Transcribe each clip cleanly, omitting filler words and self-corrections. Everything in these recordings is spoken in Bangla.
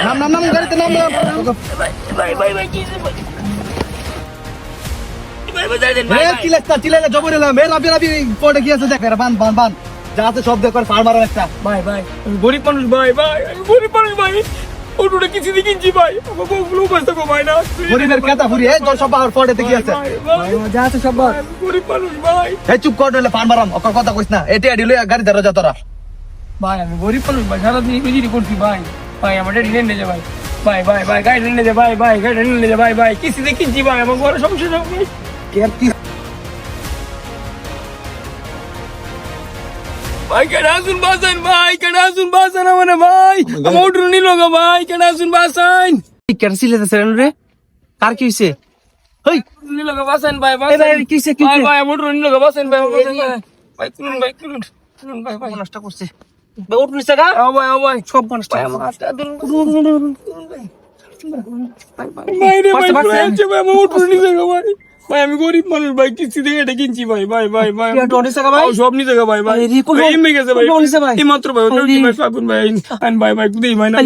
নাম গাড়িতে নাম। চিল্লাইলে জবর এলাম রাবি পড়ে গিয়েছে দেখ বান যা আছে সব দেখ পার মারা একটা। ভাই আমি গরিব মানুষ ভাই আমি গরিব মানুষ ভাই। ওটা কিছু দিয়ে কিনছি ভাই, আমার বউগুলো উপাস থাকো ভাই না। গরিবের কেতা ফুরি জল সব পড়ে দেখি আছে যা আছে সব। গরিব মানুষ ভাই। চুপ কর নইলে পার মারাম ওর কথা কইস না। এটা আডিলে গাড়ি ধরে যা তোরা। ভাই আমি গরিব মানুষ ভাই, সারাদিন বিজিরি করছি ভাই আমার ডেলি নেন যা ভাই গাড়ি নেন যা ভাই গাড়ি নেন যা ভাই কিছু দিয়ে কিনছি ভাই, আমার বড় সমস্যা সব ভাই। ভাই কেডা আসুন বাসান আমার ভাই, আমার উঠুন নিল গো ভাই, কেডা আসুন বাসান। কেন চিল্লাইতেছেন রে? কার কি হইছে? হই নিল গো বাসান ভাই কিছে ভাই আমার উঠুন নিল গো বাসান ভাই ভাই খুলুন ভাই নষ্ট করছে ভাই উঠ নিছে গা। ও ভাই সব নষ্ট ভাই রে ভাই ভাই আমার উঠুন নিল গো ভাই আমি গরিব মানুষ ভাই, কিছু দিয়ে এটা কিনছি ভাই সব নিতে গা ভাই এমনি গেছে ভাই এই মাত্র ভাই ভাই কুদেই ভাই না।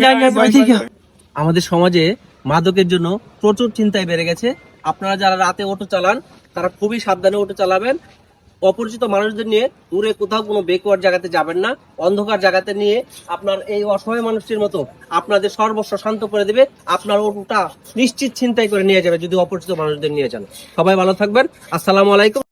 আমাদের সমাজে মাদকের জন্য প্রচুর চিন্তায় বেড়ে গেছে। আপনারা যারা রাতে অটো চালান তারা খুবই সাবধানে অটো চালাবেন। অপরিচিত মানুষদের নিয়ে দূরে কোথাও কোনো বেকওয়ার্ড জায়গাতে যাবেন না। অন্ধকার জায়গাতে নিয়ে আপনার এই অসহায় মানুষটির মতো আপনাদের সর্বস্ব শান্ত করে দেবে। আপনার অটোটা নিশ্চিত ছিনতাই করে নিয়ে যাবে যদি অপরিচিত মানুষদের নিয়ে যান। সবাই ভালো থাকবেন। আসসালামু আলাইকুম।